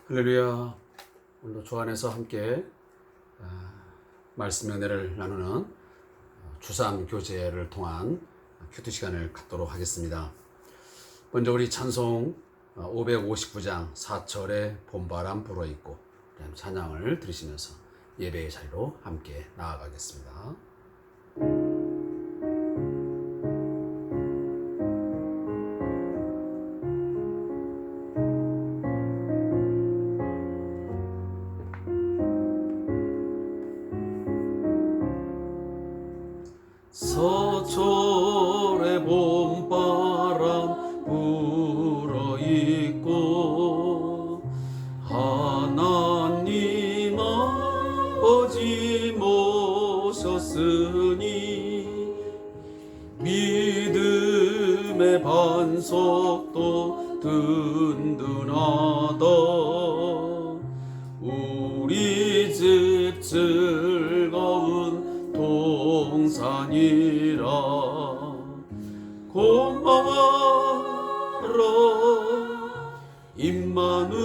할렐루야. 오늘도 주 안에서 함께 말씀 연회를 나누는 주삼 교제를 통한 큐티 시간을 갖도록 하겠습니다. 먼저 우리 찬송 559장 4절에 봄바람 불어있고 찬양을 들으시면서 예배의 자리로 함께 나아가겠습니다. 서철의 봄바람 불어있고 하나님 아버지 모셨으니 믿음의 반석도 든든하다. 우리 집 즐거운 동산이라 고마워라 임마누엘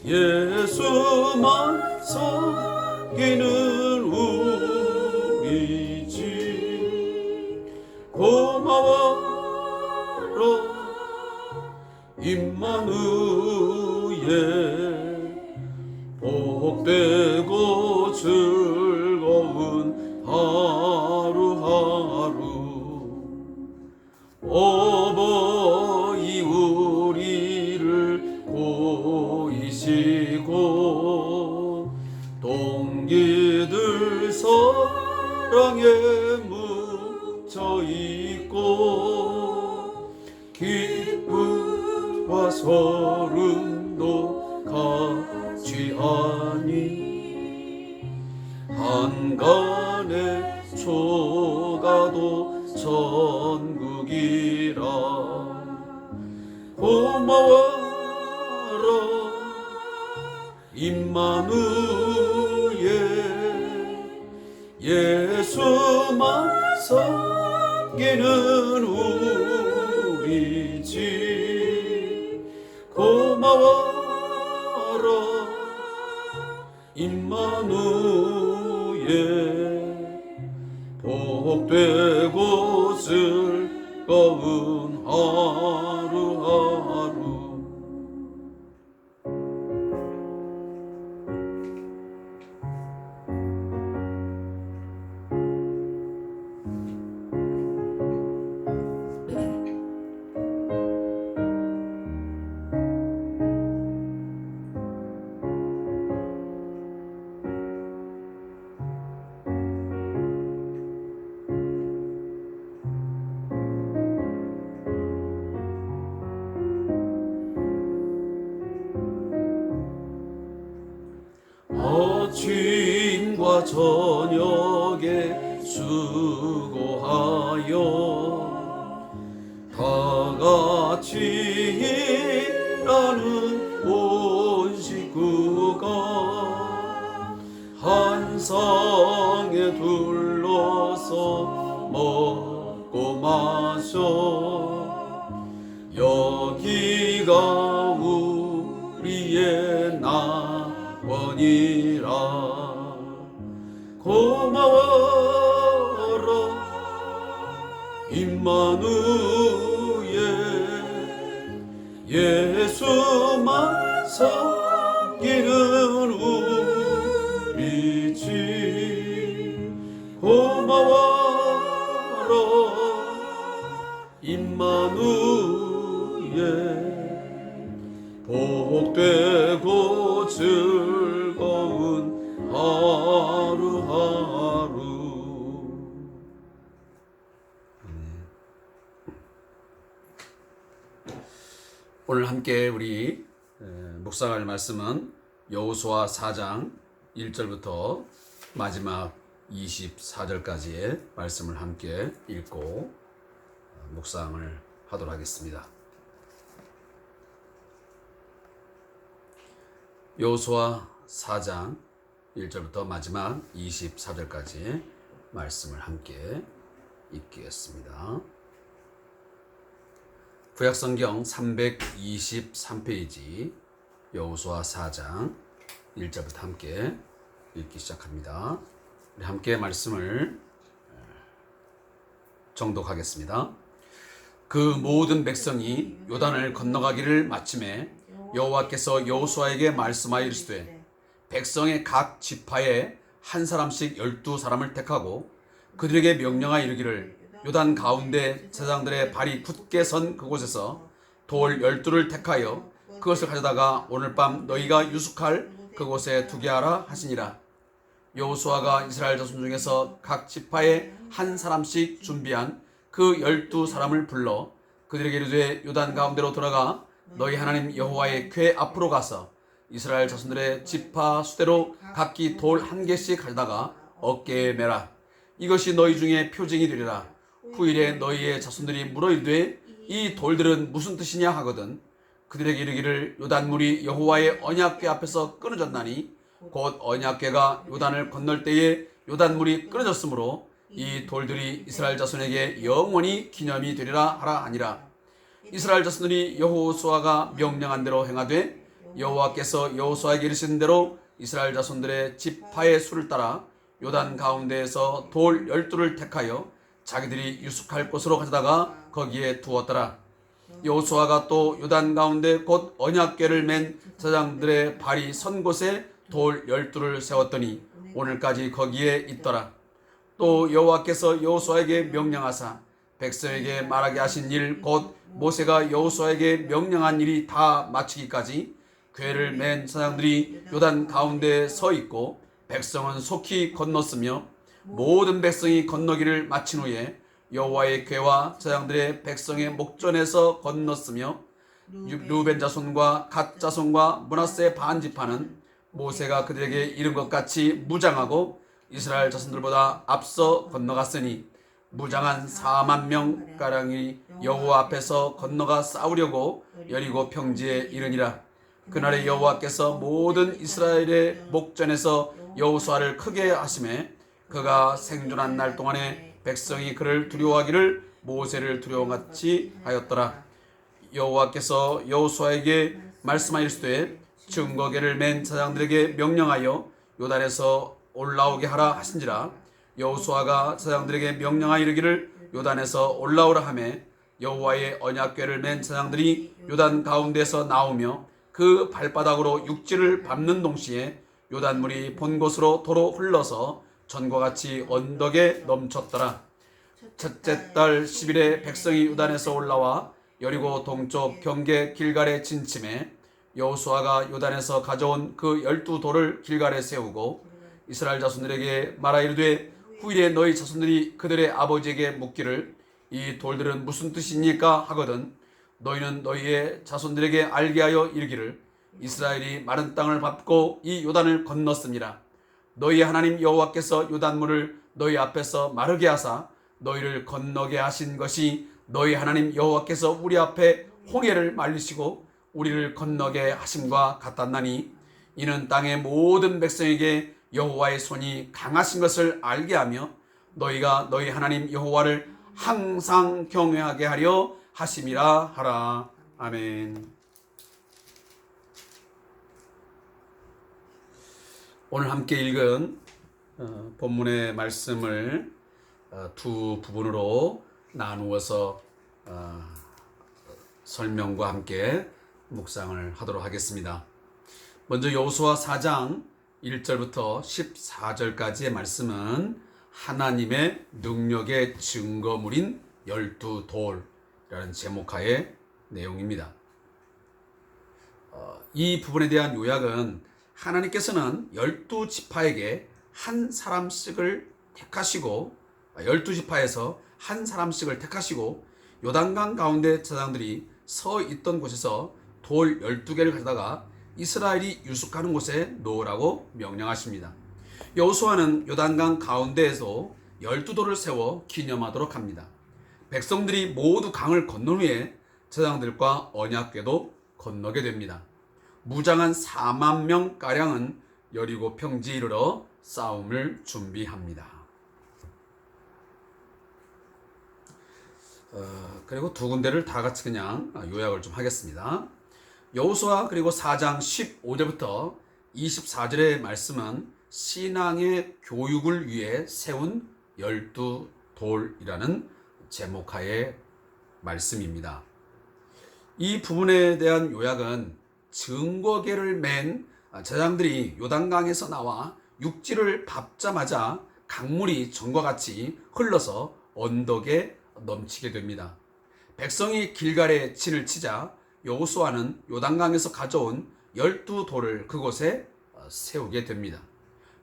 예수만 섬기는 우리 집 고마워라 임마누엘 복되고 즐거운 하루하루 어버이 우리를 고이시고 동기들 사랑에 묻혀있고 기쁨과 소름도 같이 하니 한간의 초가도 천국이라 고마워라 임마누엘 예수만 섬기는 우리 집 고마워라 임마누엘 복되고 즐거운 하루하루 아침과 저녁에 수고하여 다같이 일하는 온 식구가 한 상에 둘러서 먹고 마셔 여기가 우리의 원이라 고마워라 임마누엘 예수만 섬기는 우리 집 고마워라 임마누엘 복되고 즐거운 하루하루 오늘 함께 우리 묵상할 말씀은 여호수아 4장 1절부터 마지막 24절까지의 말씀을 함께 읽고 묵상을 하도록 하겠습니다. 여호수아 4장 1절부터 마지막 24절까지 말씀을 함께 읽겠습니다. 구약성경 323페이지 여호수아 4장 1절부터 함께 읽기 시작합니다. 우리 함께 말씀을 정독하겠습니다. 그 모든 백성이 요단을 건너가기를 마침에 여호와께서 여호수아에게 말씀하여 이르시되 백성의 각 지파에 한 사람씩 12사람을 택하고 그들에게 명령하여 이르기를 요단 가운데 제사장들의 발이 굳게 선 그곳에서 돌 12를 택하여 그것을 가져다가 오늘 밤 너희가 유숙할 그곳에 두게 하라 하시니라. 여호수아가 이스라엘 자손 중에서 각 지파에 한 사람씩 준비한 그 12사람을 불러 그들에게 이르되 요단 가운데로 들어가 너희 하나님 여호와의 궤 앞으로 가서 이스라엘 자손들의 지파 수대로 각기 돌 한 개씩 가져다가 어깨에 매라. 이것이 너희 중에 표징이 되리라. 후일에 너희의 자손들이 물어 이르되 이 돌들은 무슨 뜻이냐 하거든 그들에게 이르기를 요단물이 여호와의 언약궤 앞에서 끊어졌나니 곧 언약궤가 요단을 건널 때에 요단물이 끊어졌으므로 이 돌들이 이스라엘 자손에게 영원히 기념이 되리라 하라 하니라. 이스라엘 자손들이 여호수아가 명령한 대로 행하되 여호와께서 여호수아에게 이르신 대로 이스라엘 자손들의 지파의 수를 따라 요단 가운데에서 돌 12를 택하여 자기들이 유숙할 곳으로 가져다가 거기에 두었더라. 여호수아가 또 요단 가운데 곧 언약궤를 맨 제사장들의 발이 선 곳에 돌 12를 세웠더니 오늘까지 거기에 있더라. 또 여호와께서 여호수아에게 명령하사 백성에게 말하게 하신 일 곧 모세가 여호수아에게 명령한 일이 다 마치기까지 궤를 맨 제사장들이 요단 가운데에 서 있고 백성은 속히 건넜으며 모든 백성이 건너기를 마친 후에 여호와의 궤와 제사장들의 백성의 목전에서 건넜으며 르우벤 자손과 갓 자손과 므낫세 반 지파는 모세가 그들에게 이른 것 같이 무장하고 이스라엘 자손들보다 앞서 건너갔으니 무장한 4만 명 가량이 여호와 앞에서 건너가 싸우려고 여리고 평지에 이르니라. 그날에 여호와께서 모든 이스라엘의 목전에서 여호수아를 크게 하심에 그가 생존한 날 동안에 백성이 그를 두려워하기를 모세를 두려움같이 하였더라. 여호와께서 여호수아에게 말씀하시되 증거궤를 맨 제사장들에게 명령하여 요단에서 올라오게 하라 하신지라. 여호수아가 제사장들에게 명령하여 이르기를 요단에서 올라오라 하매 여호와의 언약궤를 맨 제사장들이 요단 가운데서 나오며 그 발바닥으로 육지를 밟는 동시에 요단물이 본 곳으로 도로 흘러서 전과 같이 언덕에 넘쳤더라. 첫째 달 10일에 백성이 요단에서 올라와 여리고 동쪽 경계 길갈에 진침해 여호수아가 요단에서 가져온 그 12돌을 길갈에 세우고 이스라엘 자손들에게 말하 이르되 후일에 너희 자손들이 그들의 아버지에게 묻기를 이 돌들은 무슨 뜻입니까 하거든 너희는 너희의 자손들에게 알게 하여 이르기를 이스라엘이 마른 땅을 밟고 이 요단을 건넜습니다. 너희 하나님 여호와께서 요단물을 너희 앞에서 마르게 하사 너희를 건너게 하신 것이 너희 하나님 여호와께서 우리 앞에 홍해를 말리시고 우리를 건너게 하심과 같았나니 이는 땅의 모든 백성에게 여호와의 손이 강하신 것을 알게 하며 너희가 너희 하나님 여호와를 항상 경외하게 하려 하심이라 하라. 아멘. 오늘 함께 읽은 본문의 말씀을 두 부분으로 나누어서 설명과 함께 묵상을 하도록 하겠습니다. 먼저 여호수아 4장 1절부터 14절까지의 말씀은 하나님의 능력의 증거물인 12돌이라는 제목하의 내용입니다. 이 부분에 대한 요약은 하나님께서는 12지파에게 한 사람씩을 택하시고 12지파에서 한 사람씩을 택하시고 요단강 가운데 제사장들이 서 있던 곳에서 돌 12개를 가져다가 이스라엘이 유숙하는 곳에 놓으라고 명령하십니다. 여호수아는 요단강 가운데에서 12돌을 세워 기념하도록 합니다. 백성들이 모두 강을 건넌 후에 제사장들과 언약궤도 건너게 됩니다. 무장한 4만 명가량은 여리고 평지에 이르러 싸움을 준비합니다. 그리고 두 군데를 다 같이 그냥 요약을 좀 하겠습니다. 여호수아 그리고 4장 15절부터 24절의 말씀은 신앙의 교육을 위해 세운 12돌이라는 제목하에 말씀입니다. 이 부분에 대한 요약은 증거궤를 맨 제장들이 요단강에서 나와 육지를 밟자마자 강물이 전과 같이 흘러서 언덕에 넘치게 됩니다. 백성이 길갈에 진을 치자 여호수아는 요단강에서 가져온 12돌을 그곳에 세우게 됩니다.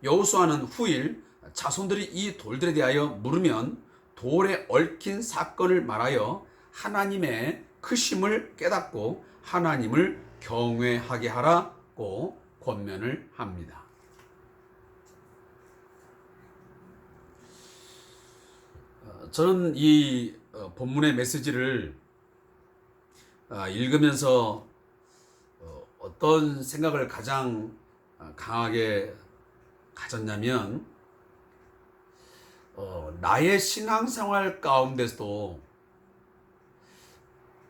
여호수아는 후일 자손들이 이 돌들에 대하여 물으면 돌에 얽힌 사건을 말하여 하나님의 크심을 깨닫고 하나님을 경외하게 하라고 권면을 합니다. 저는 이 본문의 메시지를 읽으면서 어떤 생각을 가장 강하게 가졌냐면 나의 신앙생활 가운데서도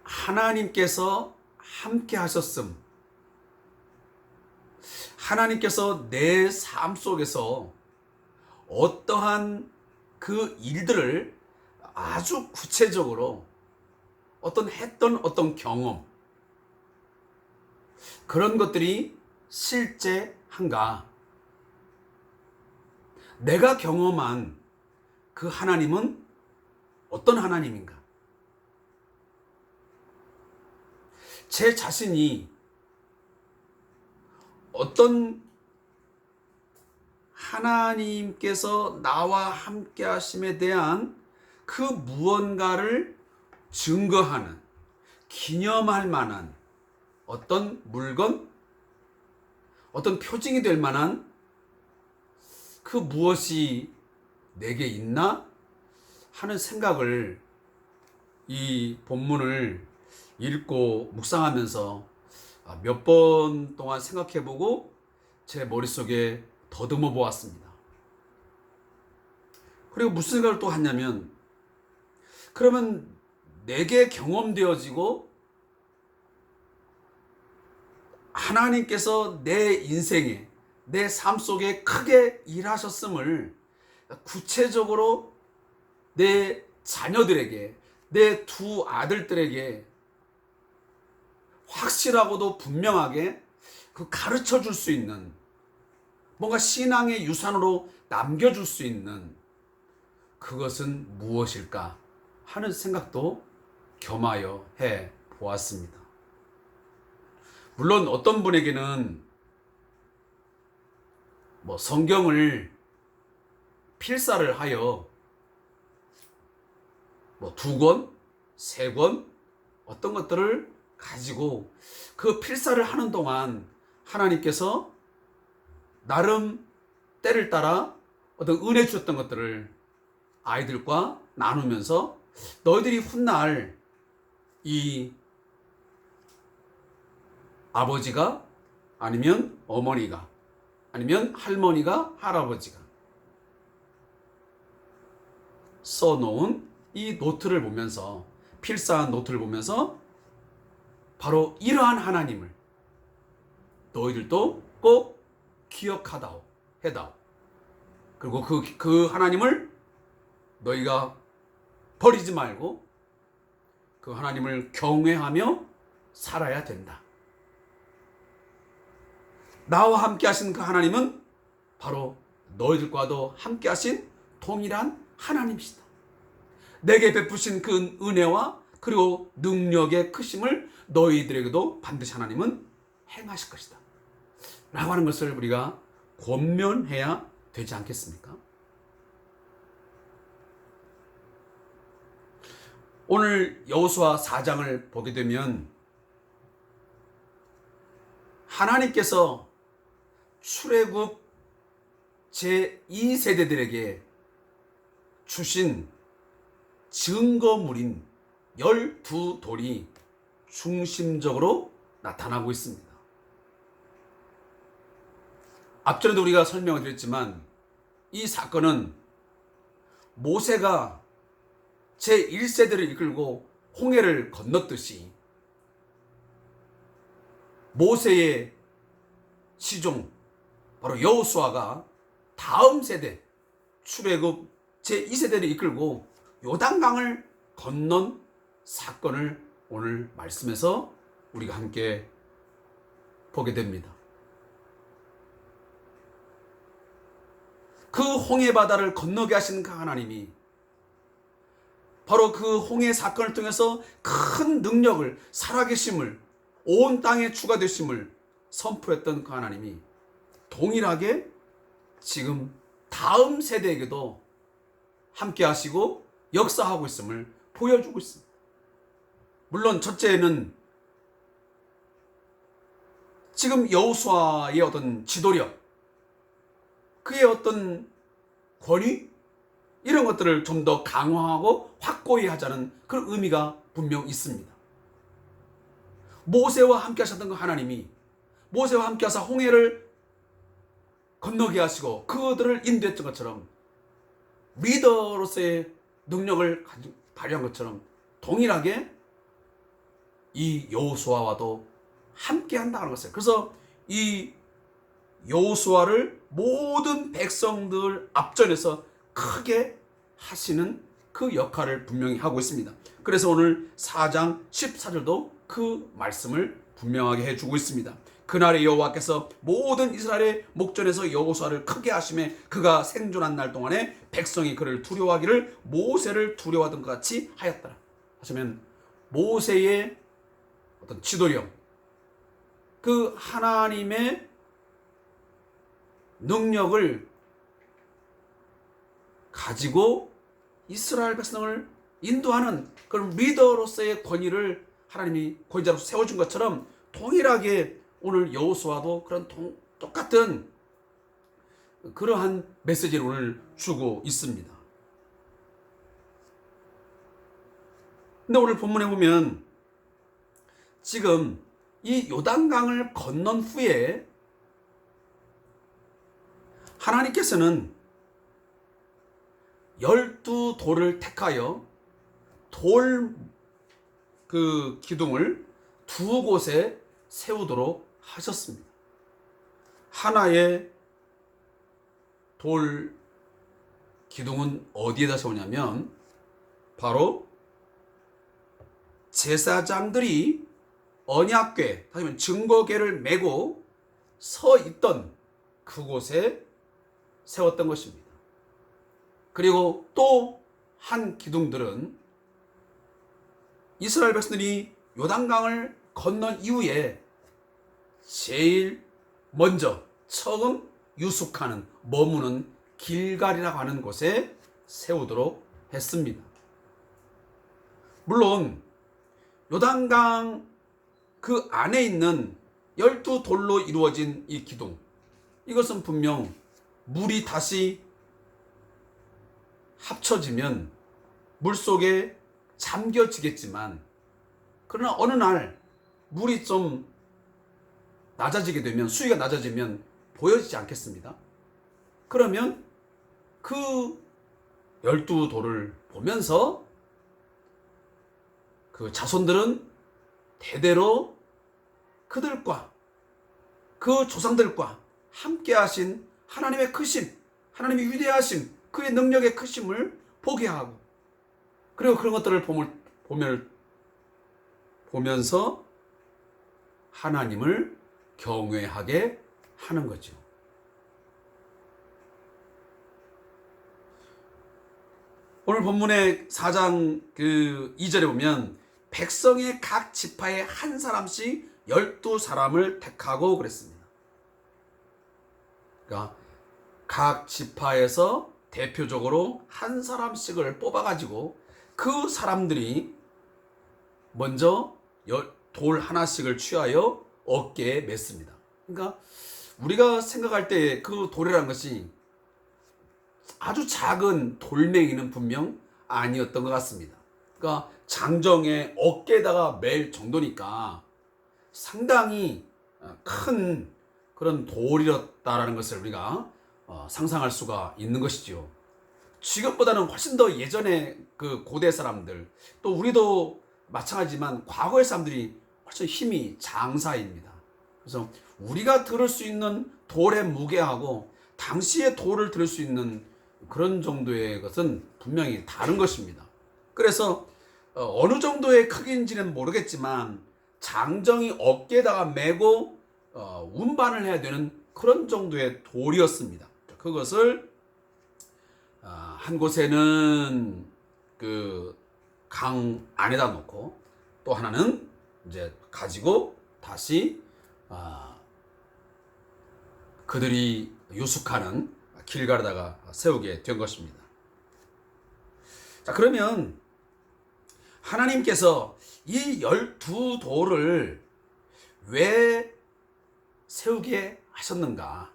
하나님께서 함께 하셨음, 하나님께서 내 삶 속에서 어떠한 그 일들을 아주 구체적으로 했던 어떤 경험, 그런 것들이 실제한가? 내가 경험한 그 하나님은 어떤 하나님인가? 제 자신이 어떤 하나님께서 나와 함께 하심에 대한 그 무언가를 증거하는, 기념할 만한 어떤 물건, 어떤 표징이 될 만한 그 무엇이 내게 있나 하는 생각을 이 본문을 읽고 묵상하면서 몇 번 동안 생각해보고 제 머릿속에 더듬어 보았습니다. 그리고 무슨 생각을 또 했냐면, 그러면 내게 경험되어지고 하나님께서 내 인생에, 내 삶 속에 크게 일하셨음을 구체적으로 내 자녀들에게, 내 두 아들들에게 확실하고도 분명하게 그 가르쳐 줄 수 있는, 뭔가 신앙의 유산으로 남겨줄 수 있는 그것은 무엇일까 하는 생각도 겸하여 해 보았습니다. 물론 어떤 분에게는 성경을 필사를 하여 2권, 3권 어떤 것들을 가지고 그 필사를 하는 동안 하나님께서 나름 때를 따라 어떤 은혜 주셨던 것들을 아이들과 나누면서 너희들이 훗날 이 아버지가 아니면 어머니가 아니면 할머니가 할아버지가 써놓은 이 노트를 보면서, 필사한 노트를 보면서 바로 이러한 하나님을 너희들도 꼭 기억하다오, 해다오. 그리고 그 하나님을 너희가 버리지 말고 그 하나님을 경외하며 살아야 된다. 나와 함께 하신 그 하나님은 바로 너희들과도 함께 하신 동일한 하나님이시다. 내게 베푸신 그 은혜와 그리고 능력의 크심을 너희들에게도 반드시 하나님은 행하실 것이다 라고 하는 것을 우리가 권면해야 되지 않겠습니까? 오늘 여호수아 4장을 보게 되면 하나님께서 출애굽 제2세대들에게 주신 증거물인 12돌이 중심적으로 나타나고 있습니다. 앞전에도 우리가 설명을 드렸지만 이 사건은 모세가 제1세대를 이끌고 홍해를 건넜듯이 모세의 시종 바로 여호수아가 다음 세대 출애굽 제2세대를 이끌고 요단강을 건넌 사건을 오늘 말씀에서 우리가 함께 보게 됩니다. 그 홍해 바다를 건너게 하신 그 하나님이 바로 그 홍해 사건을 통해서 큰 능력을, 살아계심을, 온 땅에 추가되심을 선포했던 그 하나님이 동일하게 지금 다음 세대에게도 함께 하시고 역사하고 있음을 보여주고 있습니다. 물론 첫째는 지금 여호수아의 어떤 지도력, 그의 어떤 권위, 이런 것들을 좀 더 강화하고 확고히 하자는 그런 의미가 분명 있습니다. 모세와 함께 하셨던 그 하나님이 모세와 함께 하사 홍해를 건너게 하시고 그들을 인도했던 것처럼 리더로서의 능력을 발휘한 것처럼 동일하게 이 여호수아와도 함께 한다는 것을, 그래서 이 여호수아를 모든 백성들 앞전에서 크게 하시는 그 역할을 분명히 하고 있습니다. 그래서 오늘 4장 14절도 그 말씀을 분명하게 해주고 있습니다. 그날에 여호와께서 모든 이스라엘의 목전에서 여호수아를 크게 하심에 그가 생존한 날 동안에 백성이 그를 두려워하기를 모세를 두려워하던 것 같이 하였더라. 하시면 모세의 어떤 지도력, 그 하나님의 능력을 가지고 이스라엘 백성을 인도하는 그런 리더로서의 권위를 하나님이 권위자로서 세워준 것처럼 동일하게 오늘 여호수아도 그런 똑같은 그러한 메시지를 오늘 주고 있습니다. 근데 오늘 본문에 보면 지금 이 요단강을 건넌 후에 하나님께서는 12돌을 택하여 돌 그 기둥을 두 곳에 세우도록 하셨습니다. 하나의 돌 기둥은 어디에다 세우냐면 바로 제사장들이 언약궤, 다시면 증거궤를 메고 서 있던 그곳에 세웠던 것입니다. 그리고 또 한 기둥들은 이스라엘 백성들이 요단강을 건넌 이후에 제일 먼저 처음 유숙하는, 머무는 길갈이라고 하는 곳에 세우도록 했습니다. 물론 요단강 그 안에 있는 12돌로 이루어진 이 기둥, 이것은 분명 물이 다시 합쳐지면 물속에 잠겨지겠지만, 그러나 어느 날 물이 좀 낮아지게 되면, 수위가 낮아지면 보여지지 않겠습니다. 그러면 그 12돌을 보면서 그 자손들은 대대로 그들과 그 조상들과 함께 하신 하나님의 크심, 하나님의 위대하심, 그의 능력의 크심을 보게 하고, 그리고 그런 것들을 보면서 하나님을 경외하게 하는 거죠. 오늘 본문의 4장 그 2절에 보면 백성의 각 지파에 한 사람씩 12사람을 택하고 그랬습니다. 그러니까 각 지파에서 대표적으로 한 사람씩을 뽑아가지고 그 사람들이 먼저 돌 하나씩을 취하여 어깨에 맸습니다. 그러니까 우리가 생각할 때 그 돌이라는 것이 아주 작은 돌멩이는 분명 아니었던 것 같습니다. 그러니까 장정의 어깨에다가 맬 정도니까 상당히 큰 그런 돌이었다라는 것을 우리가 상상할 수가 있는 것이죠. 지금보다는 훨씬 더 예전에 그 고대 사람들, 또 우리도 마찬가지지만 과거의 사람들이 훨씬 힘이 장사입니다. 그래서 우리가 들을 수 있는 돌의 무게하고 당시의 돌을 들을 수 있는 그런 정도의 것은 분명히 다른 것입니다. 그래서 어느 정도의 크기인지는 모르겠지만 장정이 어깨에다가 메고 운반을 해야 되는 그런 정도의 돌이었습니다. 그것을 한 곳에는 그 강 안에다 놓고 또 하나는 이제 가지고 다시 그들이 유숙하는 길가에다가 세우게 된 것입니다. 자, 그러면 하나님께서 이 12돌을 왜 세우게 하셨는가?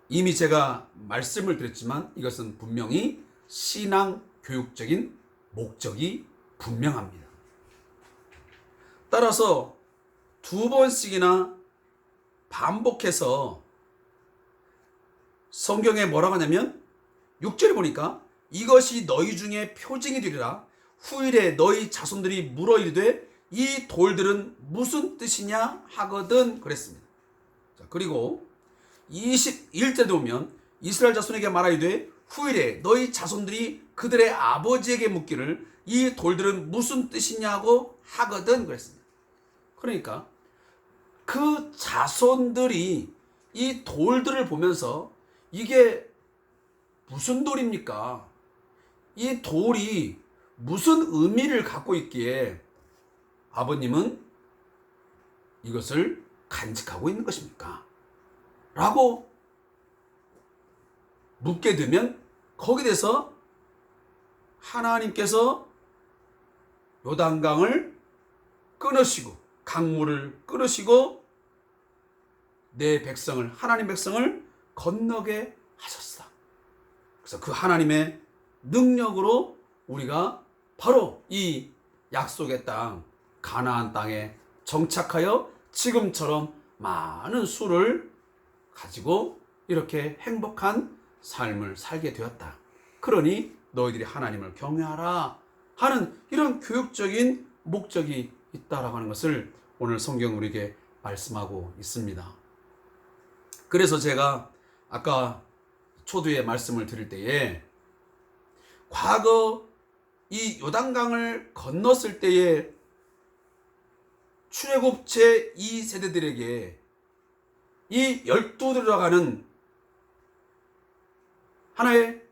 이미 제가 말씀을 드렸지만 이것은 분명히 신앙 교육적인 목적이 분명합니다. 따라서 2번씩이나 반복해서 성경에 뭐라고 하냐면 6절에 보니까 이것이 너희 중에 표징이 되리라. 후일에 너희 자손들이 물어 이르되 이 돌들은 무슨 뜻이냐 하거든 그랬습니다. 자, 그리고 21절에 보면 이스라엘 자손에게 말하이되 후일에 너희 자손들이 그들의 아버지에게 묻기를 이 돌들은 무슨 뜻이냐고 하거든 그랬습니다. 그러니까 그 자손들이 이 돌들을 보면서 이게 무슨 돌입니까? 이 돌이 무슨 의미를 갖고 있기에 아버님은 이것을 간직하고 있는 것입니까? 라고 묻게 되면 거기에 대해서 하나님께서 요단강을 끊으시고 강물을 끊으시고 내 백성을, 하나님 백성을 건너게 하셨다. 그래서 그 하나님의 능력으로 우리가 바로 이 약속의 땅 가나안 땅에 정착하여 지금처럼 많은 수를 가지고 이렇게 행복한 삶을 살게 되었다. 그러니 너희들이 하나님을 경외하라 하는 이런 교육적인 목적이 있다라고 하는 것을 오늘 성경 우리에게 말씀하고 있습니다. 그래서 제가 아까 초두에 말씀을 드릴 때에 과거 이 요단강을 건넜을 때에 출애굽 제2세대들에게 이 12들어가는 하나의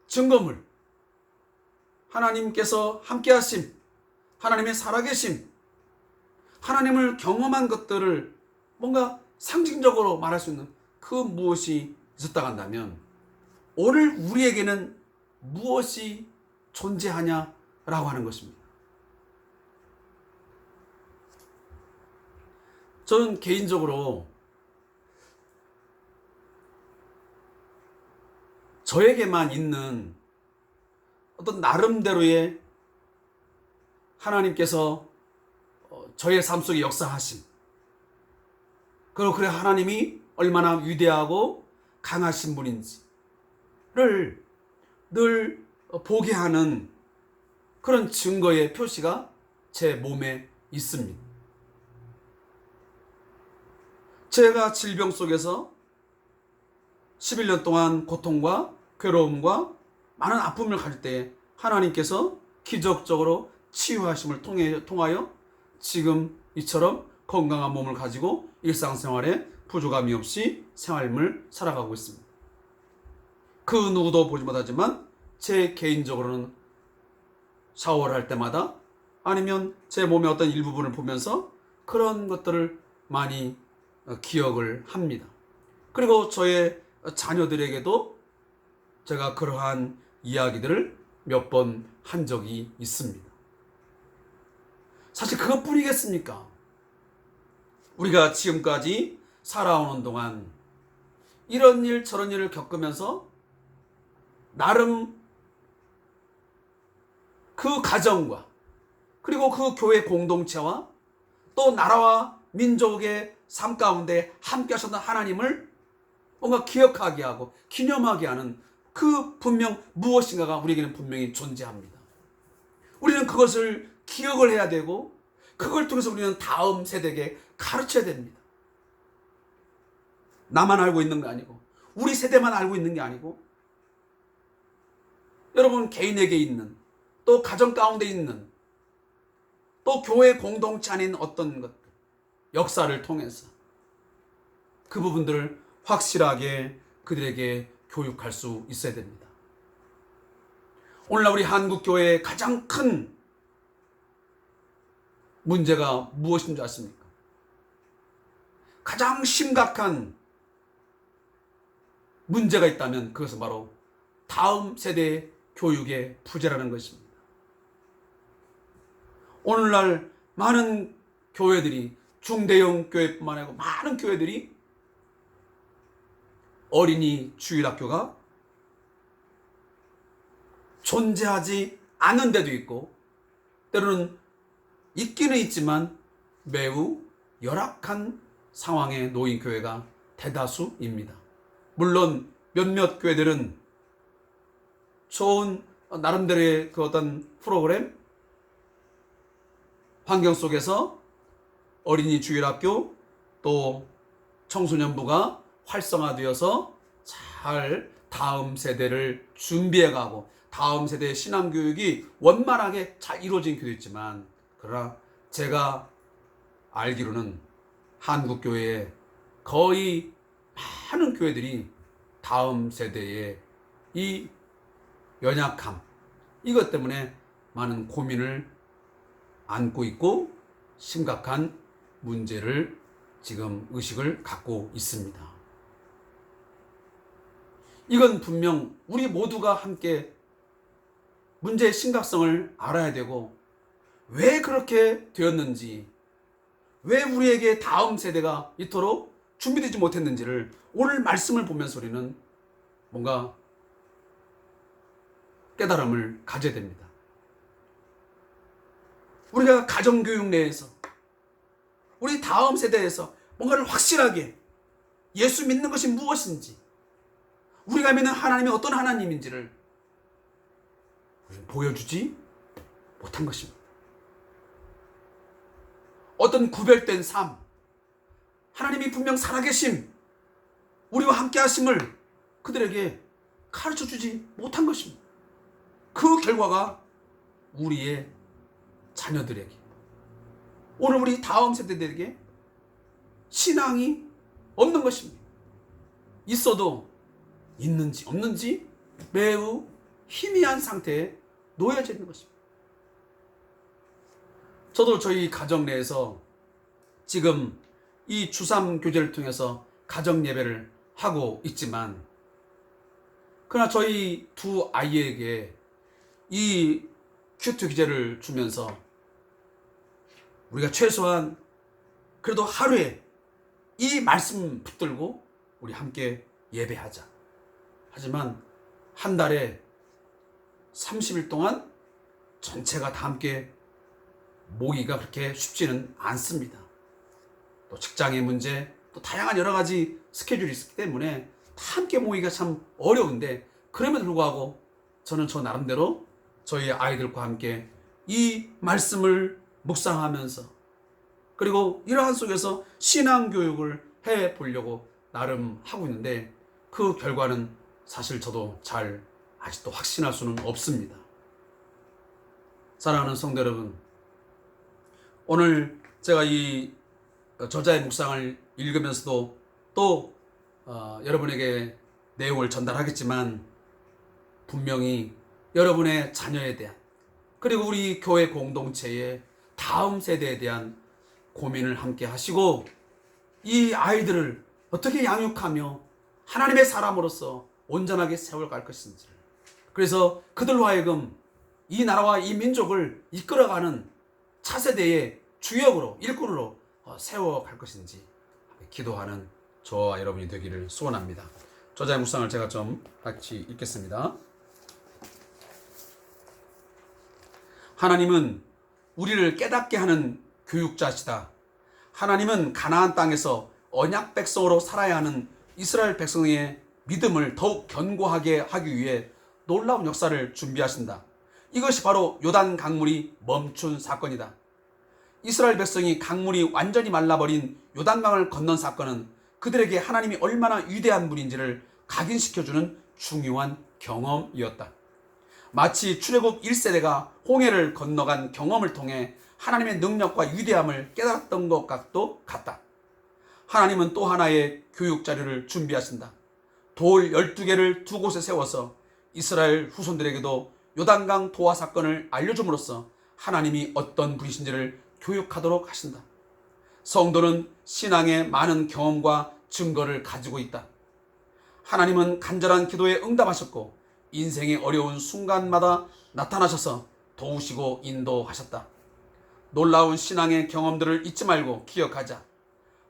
증거물, 하나님께서 함께 하심, 하나님의 살아계심, 하나님을 경험한 것들을 뭔가 상징적으로 말할 수 있는 그 무엇이 있었다고 한다면 오늘 우리에게는 무엇이 존재하냐라고 하는 것입니다. 저는 개인적으로 저에게만 있는 어떤 나름대로의 하나님께서 저의 삶 속에 역사하심, 그리고 그 하나님이 얼마나 위대하고 강하신 분인지를 늘 보게 하는 그런 증거의 표시가 제 몸에 있습니다. 제가 질병 속에서 11년 동안 고통과 괴로움과 많은 아픔을 가질 때 하나님께서 기적적으로 치유하심을 통하여 지금 이처럼 건강한 몸을 가지고 일상생활에 부족함이 없이 생활을 살아가고 있습니다. 그 누구도 보지 못하지만 제 개인적으로는 샤워를 할 때마다 아니면 제 몸의 어떤 일부분을 보면서 그런 것들을 많이 기억을 합니다. 그리고 저의 자녀들에게도 제가 그러한 이야기들을 몇 번 한 적이 있습니다. 사실 그것뿐이겠습니까? 우리가 지금까지 살아오는 동안 이런 일 저런 일을 겪으면서 나름 그 가정과 그리고 그 교회 공동체와 또 나라와 민족의 삶 가운데 함께 하셨던 하나님을 뭔가 기억하게 하고 기념하게 하는 그 분명 무엇인가가 우리에게는 분명히 존재합니다. 우리는 그것을 기억을 해야 되고 그걸 통해서 우리는 다음 세대에게 가르쳐야 됩니다. 나만 알고 있는 게 아니고 우리 세대만 알고 있는 게 아니고 여러분 개인에게 있는 또 가정 가운데 있는 또 교회 공동체 아닌 어떤 것 역사를 통해서 그 부분들을 확실하게 그들에게 교육할 수 있어야 됩니다. 오늘날 우리 한국 교회의 가장 큰 문제가 무엇인 줄 아십니까? 가장 심각한 문제가 있다면 그것은 바로 다음 세대의 교육의 부재라는 것입니다. 오늘날 많은 교회들이 중대형 교회뿐만 아니고 많은 교회들이 어린이 주일학교가 존재하지 않는 데도 있고 때로는 있기는 있지만 매우 열악한 상황에 놓인 교회가 대다수입니다. 물론 몇몇 교회들은 좋은 나름대로의 그 어떤 프로그램 환경 속에서 어린이 주일학교 또 청소년부가 활성화되어서 잘 다음 세대를 준비해가고 다음 세대의 신앙교육이 원만하게 잘 이루어진 교회도 있지만 그러나 제가 알기로는 한국교회의 거의 많은 교회들이 다음 세대의 이 연약함 이것 때문에 많은 고민을 안고 있고 심각한 문제를 지금 의식을 갖고 있습니다. 이건 분명 우리 모두가 함께 문제의 심각성을 알아야 되고 왜 그렇게 되었는지 왜 우리에게 다음 세대가 이토록 준비되지 못했는지를 오늘 말씀을 보면서 우리는 뭔가 깨달음을 가져야 됩니다. 우리가 가정교육 내에서 우리 다음 세대에서 뭔가를 확실하게 예수 믿는 것이 무엇인지 우리가 믿는 하나님이 어떤 하나님인지를 보여주지 못한 것입니다. 어떤 구별된 삶 하나님이 분명 살아계심 우리와 함께 하심을 그들에게 가르쳐주지 못한 것입니다. 그 결과가 우리의 자녀들에게 오늘 우리 다음 세대들에게 신앙이 없는 것입니다. 있어도 있는지 없는지 매우 희미한 상태에 놓여져 있는 것입니다. 저도 저희 가정 내에서 지금 이 주3 교제를 통해서 가정 예배를 하고 있지만 그러나 저희 두 아이에게 이 큐트 기제를 주면서 우리가 최소한 그래도 하루에 이 말씀 붙들고 우리 함께 예배하자. 하지만 한 달에 30일 동안 전체가 다 함께 모이기가 그렇게 쉽지는 않습니다. 또 직장의 문제, 또 다양한 여러 가지 스케줄이 있기 때문에 다 함께 모이기가 참 어려운데 그럼에도 불구하고 저는 저 나름대로 저희 아이들과 함께 이 말씀을 묵상하면서 그리고 이러한 속에서 신앙교육을 해보려고 나름 하고 있는데 그 결과는 사실 저도 잘 아직도 확신할 수는 없습니다. 사랑하는 성도 여러분, 오늘 제가 이 저자의 묵상을 읽으면서도 또 여러분에게 내용을 전달하겠지만 분명히 여러분의 자녀에 대한 그리고 우리 교회 공동체의 다음 세대에 대한 고민을 함께 하시고 이 아이들을 어떻게 양육하며 하나님의 사람으로서 온전하게 세워갈 것인지 그래서 그들로 하여금 이 나라와 이 민족을 이끌어가는 차세대의 주역으로 일꾼으로 세워갈 것인지 기도하는 저와 여러분이 되기를 소원합니다. 저자의 묵상을 제가 좀 같이 읽겠습니다. 하나님은 우리를 깨닫게 하는 교육자시다. 하나님은 가나안 땅에서 언약 백성으로 살아야 하는 이스라엘 백성의 믿음을 더욱 견고하게 하기 위해 놀라운 역사를 준비하신다. 이것이 바로 요단 강물이 멈춘 사건이다. 이스라엘 백성이 강물이 완전히 말라버린 요단강을 건넌 사건은 그들에게 하나님이 얼마나 위대한 분인지를 각인시켜주는 중요한 경험이었다. 마치 출애굽 1세대가 홍해를 건너간 경험을 통해 하나님의 능력과 위대함을 깨달았던 것과도 같다. 하나님은 또 하나의 교육 자료를 준비하신다. 돌 12개를 두 곳에 세워서 이스라엘 후손들에게도 요단강 도화 사건을 알려줌으로써 하나님이 어떤 분이신지를 교육하도록 하신다. 성도는 신앙의 많은 경험과 증거를 가지고 있다. 하나님은 간절한 기도에 응답하셨고 인생의 어려운 순간마다 나타나셔서 도우시고 인도하셨다. 놀라운 신앙의 경험들을 잊지 말고 기억하자.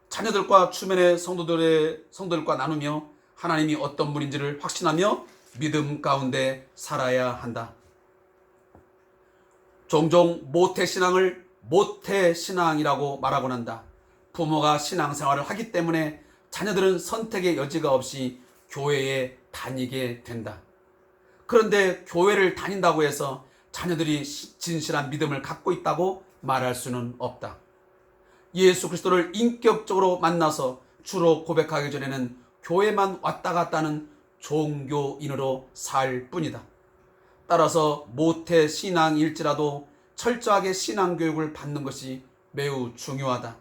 자녀들과 주변의 성도들과 나누며 하나님이 어떤 분인지를 확신하며 믿음 가운데 살아야 한다. 종종 모태신앙을 모태신앙이라고 말하곤 한다. 부모가 신앙생활을 하기 때문에 자녀들은 선택의 여지가 없이 교회에 다니게 된다. 그런데 교회를 다닌다고 해서 자녀들이 진실한 믿음을 갖고 있다고 말할 수는 없다. 예수 그리스도를 인격적으로 만나서 주로 고백하기 전에는 교회만 왔다 갔다 하는 종교인으로 살 뿐이다. 따라서 모태 신앙일지라도 철저하게 신앙교육을 받는 것이 매우 중요하다.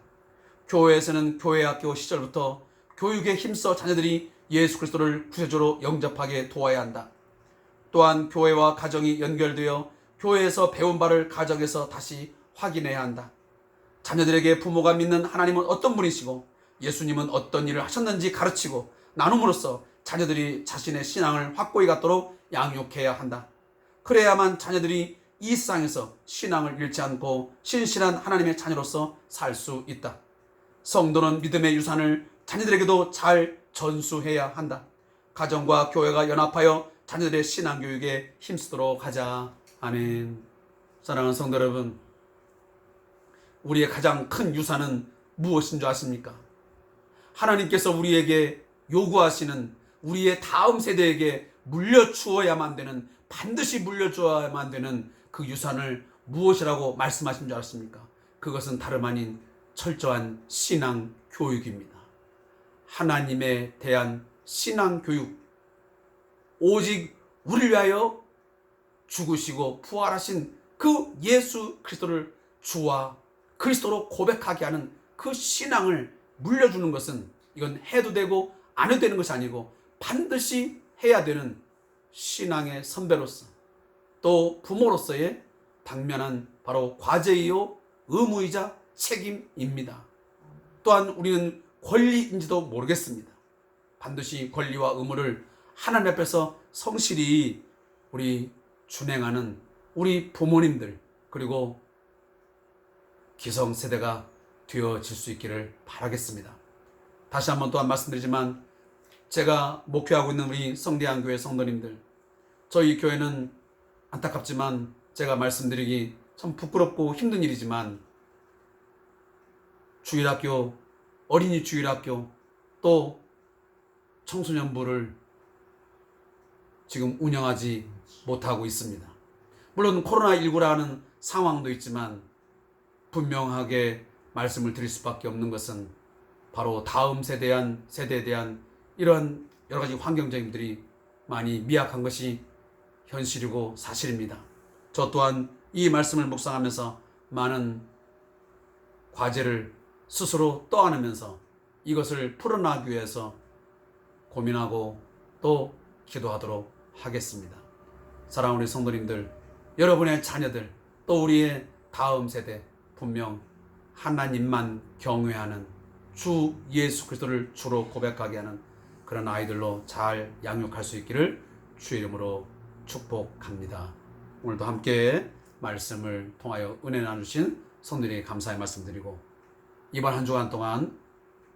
교회에서는 교회학교 시절부터 교육에 힘써 자녀들이 예수 그리스도를 구세주로 영접하게 도와야 한다. 또한 교회와 가정이 연결되어 교회에서 배운 바를 가정에서 다시 확인해야 한다. 자녀들에게 부모가 믿는 하나님은 어떤 분이시고 예수님은 어떤 일을 하셨는지 가르치고 나눔으로써 자녀들이 자신의 신앙을 확고히 갖도록 양육해야 한다. 그래야만 자녀들이 이 세상에서 신앙을 잃지 않고 신실한 하나님의 자녀로서 살 수 있다. 성도는 믿음의 유산을 자녀들에게도 잘 전수해야 한다. 가정과 교회가 연합하여 자녀들의 신앙교육에 힘쓰도록 하자. 아멘. 사랑하는 성도 여러분, 우리의 가장 큰 유산은 무엇인 줄 아십니까? 하나님께서 우리에게 요구하시는 우리의 다음 세대에게 물려주어야만 되는, 반드시 물려주어야만 되는 그 유산을 무엇이라고 말씀하신 줄 아십니까? 그것은 다름 아닌 철저한 신앙 교육입니다. 하나님에 대한 신앙 교육, 오직 우리를 위하여 죽으시고 부활하신 그 예수 그리스도를 주와 그리스도로 고백하게 하는 그 신앙을 물려주는 것은, 이건 해도 되고 안 해도 되는 것이 아니고 반드시 해야 되는 신앙의 선배로서 또 부모로서의 당면한 바로 과제이요 의무이자 책임입니다. 또한 우리는 권리인지도 모르겠습니다. 반드시 권리와 의무를 하나님 앞에서 성실히 우리 준행하는 우리 부모님들, 그리고 기성세대가 되어질 수 있기를 바라겠습니다. 다시 한번 또한 말씀드리지만, 제가 목회하고 있는 우리 성대한교회 성도님들, 저희 교회는 안타깝지만 제가 말씀드리기 참 부끄럽고 힘든 일이지만 주일학교, 어린이 주일학교, 또 청소년부를 지금 운영하지 못하고 있습니다. 물론 코로나19라는 상황도 있지만 분명하게 말씀을 드릴 수밖에 없는 것은 바로 다음 세대에 대한 이런 여러 가지 환경적인들이 많이 미약한 것이 현실이고 사실입니다. 저 또한 이 말씀을 묵상하면서 많은 과제를 스스로 떠안으면서 이것을 풀어나가기 위해서 고민하고 또 기도하도록 하겠습니다. 사랑하는 우리 성도님들, 여러분의 자녀들, 또 우리의 다음 세대, 분명 하나님만 경외하는 주 예수 그리스도를 주로 고백하게 하는 그런 아이들로 잘 양육할 수 있기를 주의 이름으로 축복합니다. 오늘도 함께 말씀을 통하여 은혜 나누신 성도님에게 감사의 말씀드리고, 이번 한 주간 동안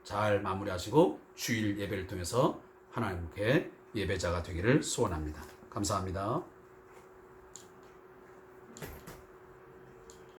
잘 마무리하시고 주일 예배를 통해서 하나님께 예배자가 되기를 소원합니다. 감사합니다.